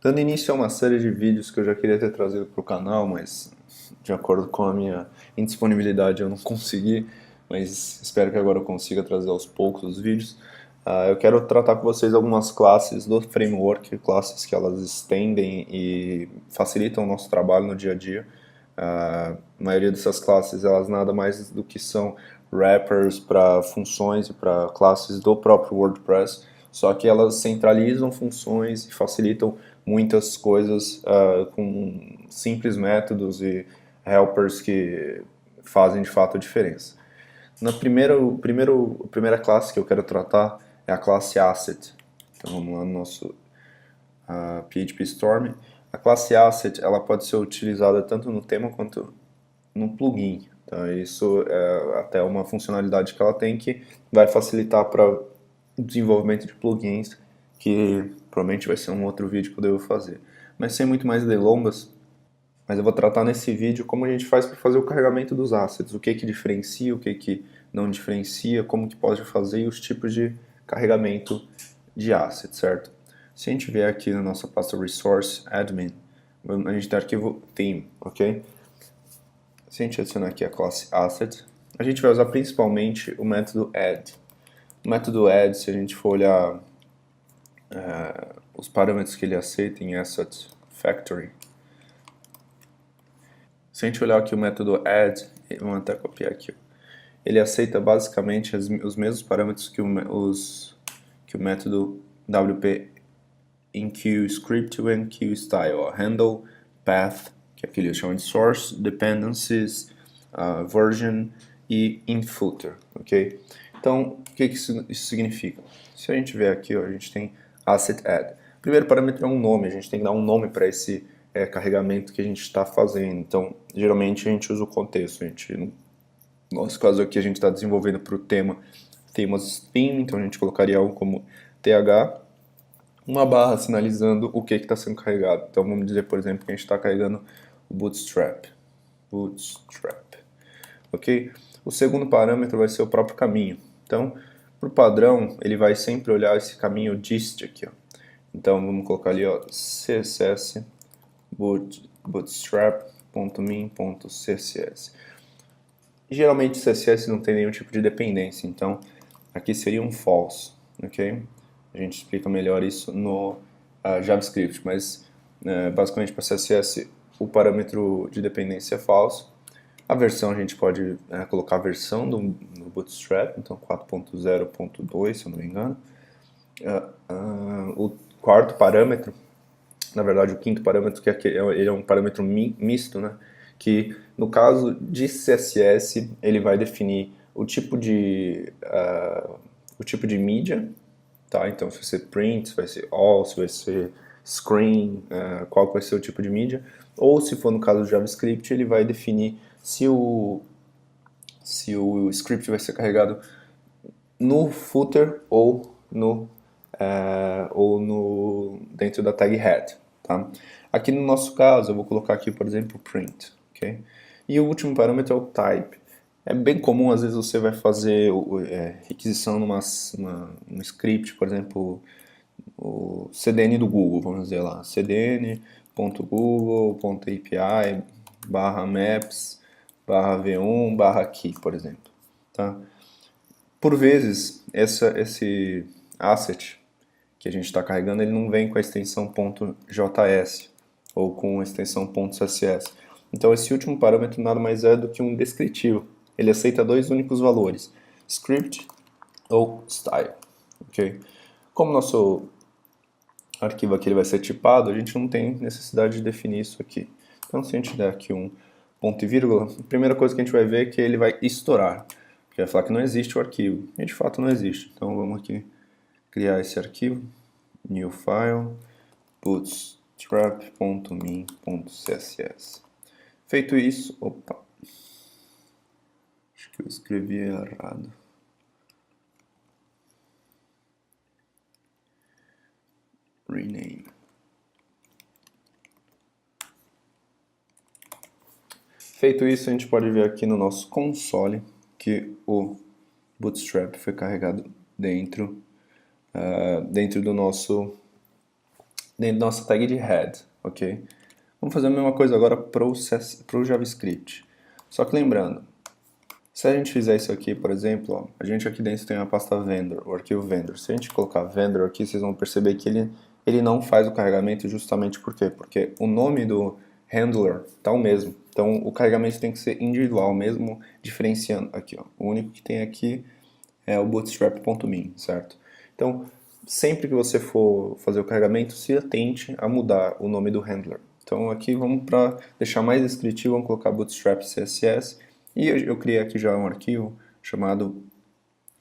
Dando início a uma série de vídeos que eu já queria ter trazido para o canal, mas de acordo com a minha indisponibilidade eu não consegui, mas espero que agora eu consiga trazer aos poucos os vídeos. Eu quero tratar com vocês algumas classes do framework, classes que elas estendem e facilitam o nosso trabalho no dia a dia. A maioria dessas classes, elas nada mais do que são wrappers para funções e para classes do próprio WordPress, só que elas centralizam funções e facilitam muitas coisas com simples métodos e helpers que fazem de fato a diferença. A primeira classe que eu quero tratar é a classe Asset. Então vamos lá no nosso PHP Storm. A classe Asset ela pode ser utilizada tanto no tema quanto no plugin. Então isso é até uma funcionalidade que ela tem que vai facilitar para o desenvolvimento de plugins, que provavelmente vai ser um outro vídeo que eu devo fazer. Mas sem muito mais delongas, mas eu vou tratar nesse vídeo como a gente faz para fazer o carregamento dos assets, o que diferencia, o que não diferencia, como que pode fazer e os tipos de carregamento de assets, certo? Se a gente vier aqui na nossa pasta Resource Admin, a gente tem arquivo theme, ok? Se a gente adicionar aqui a classe Asset, a gente vai usar principalmente o método add. O método add, se a gente for olhar os parâmetros que ele aceita em Asset Factory, se a gente olhar aqui o método add, vamos até copiar aqui, ele aceita basicamente os mesmos parâmetros que o método WP enqueue script e enqueue style, ó, handle, path, que é aquele que chama de source, dependencies, version e infooter, ok? Então, o que isso significa? Se a gente ver aqui, ó, a gente tem asset add. O primeiro parâmetro é um nome, a gente tem que dar um nome para esse carregamento que a gente está fazendo. Então, geralmente a gente usa o contexto. No nosso caso aqui, a gente está desenvolvendo para o tema temas theme, então a gente colocaria algo como th, uma barra sinalizando o que está sendo carregado. Então vamos dizer, por exemplo, que a gente está carregando o Bootstrap. Ok? O segundo parâmetro vai ser o próprio caminho. Então, para o padrão, ele vai sempre olhar esse caminho dist aqui. Ó. Então vamos colocar ali, ó, css bootstrap.min.css. Geralmente CSS não tem nenhum tipo de dependência, então aqui seria um false, ok? A gente explica melhor isso no JavaScript, mas basicamente para CSS o parâmetro de dependência é falso. A versão a gente pode colocar a versão do Bootstrap, então 4.0.2, se eu não me engano. O quarto parâmetro, na verdade o quinto parâmetro, ele é um parâmetro misto, né? Que no caso de CSS ele vai definir o tipo de mídia, tá? Então se vai ser print, se vai ser all, se vai ser screen, qual vai ser o tipo de mídia, ou se for no caso do JavaScript ele vai definir se o script vai ser carregado no footer ou dentro da tag head, tá? Aqui no nosso caso eu vou colocar aqui, por exemplo, print, ok? E o último parâmetro é o type. É bem comum, às vezes você vai fazer requisição num script, por exemplo, o CDN do Google, vamos dizer lá, cdn.google.api /maps /v1 /key, por exemplo, tá? Por vezes, esse asset que a gente está carregando, ele não vem com a extensão .js ou com a extensão .css. Então esse último parâmetro nada mais é do que um descritivo. Ele aceita dois únicos valores, script ou style. Okay? Como nosso arquivo aqui ele vai ser tipado, a gente não tem necessidade de definir isso aqui. Então se a gente der aqui um ponto e vírgula, a primeira coisa que a gente vai ver é que ele vai estourar. Porque vai falar que não existe o arquivo. E de fato não existe. Então vamos aqui criar esse arquivo. New file, bootstrap.min.css. Feito isso, opa, acho que eu escrevi errado. Rename. Feito isso, a gente pode ver aqui no nosso console que o Bootstrap foi carregado dentro do nosso dentro da nossa tag de head, ok? Vamos fazer a mesma coisa agora para o JavaScript. Só que lembrando, se a gente fizer isso aqui, por exemplo, ó, a gente aqui dentro tem a pasta vendor, o arquivo vendor. Se a gente colocar vendor aqui, vocês vão perceber que ele não faz o carregamento justamente por quê? Porque o nome do handler tá o mesmo. Então o carregamento tem que ser individual, mesmo diferenciando aqui. Ó. O único que tem aqui é o bootstrap.min, certo? Então, sempre que você for fazer o carregamento, se atente a mudar o nome do handler. Então aqui vamos para deixar mais descritivo, vamos colocar bootstrap CSS e eu criei aqui já um arquivo chamado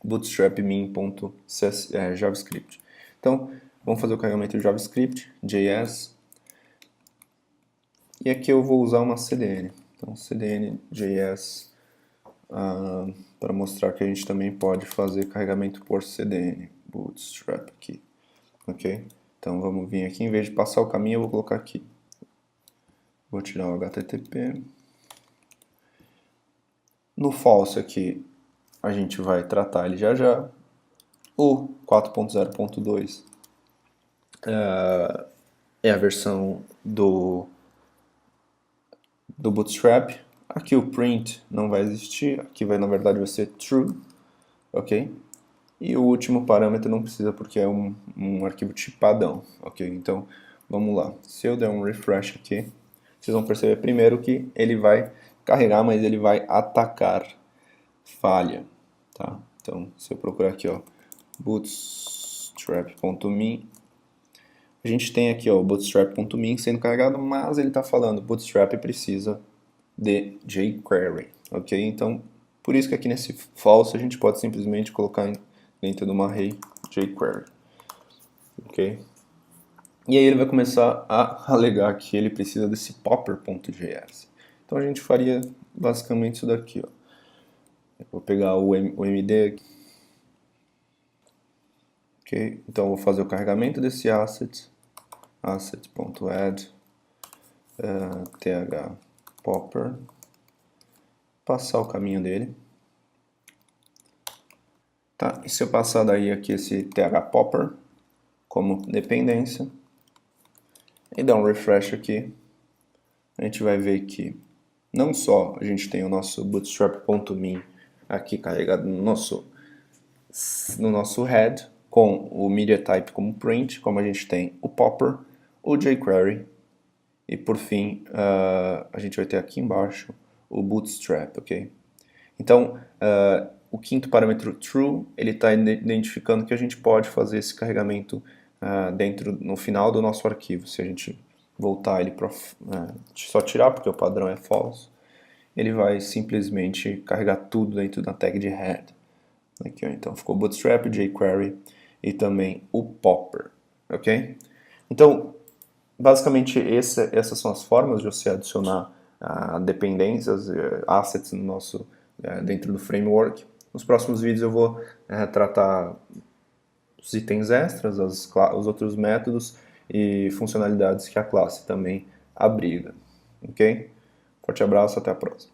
bootstrapmin.javascript. Então vamos fazer o carregamento de JavaScript, JS, e aqui eu vou usar uma CDN. Então CDN JS para mostrar que a gente também pode fazer carregamento por CDN, bootstrap aqui, ok? Então vamos vir aqui, em vez de passar o caminho eu vou colocar aqui. Vou tirar o HTTP. No false aqui, a gente vai tratar ele já já. O 4.0.2 é a versão do Bootstrap. Aqui o print não vai existir, aqui na verdade vai ser true, ok? E o último parâmetro não precisa porque é um arquivo tipadão, ok? Então, vamos lá. Se eu der um refresh aqui, vocês vão perceber primeiro que ele vai carregar, mas ele vai atacar falha, tá? Então, se eu procurar aqui, ó, bootstrap.min, a gente tem aqui, ó, o bootstrap.min sendo carregado, mas ele está falando bootstrap precisa de jQuery, ok? Então, por isso que aqui nesse false a gente pode simplesmente colocar dentro de uma array jQuery, ok? E aí ele vai começar a alegar que ele precisa desse popper.js. Então a gente faria basicamente isso daqui, ó. Eu vou pegar o MD aqui. Ok, então eu vou fazer o carregamento desse asset, asset.add th popper, passar o caminho dele. Tá, e se eu passar daí aqui esse th popper como dependência e dar um refresh aqui, a gente vai ver que não só a gente tem o nosso bootstrap.min aqui carregado no nosso head, com o media type como print, como a gente tem o popper, o jQuery, e por fim a gente vai ter aqui embaixo o bootstrap, ok? Então, o quinto parâmetro true, ele está identificando que a gente pode fazer esse carregamento no final do nosso arquivo. Se a gente voltar ele para só tirar, porque o padrão é false, ele vai simplesmente carregar tudo dentro da tag de head. Aqui, ó, então ficou bootstrap, jQuery e também o popper, ok? Então, basicamente essas são as formas de você adicionar dependências, assets no dentro do framework. Nos próximos vídeos eu vou tratar os itens extras, os outros métodos e funcionalidades que a classe também abriga, ok? Forte abraço, até a próxima.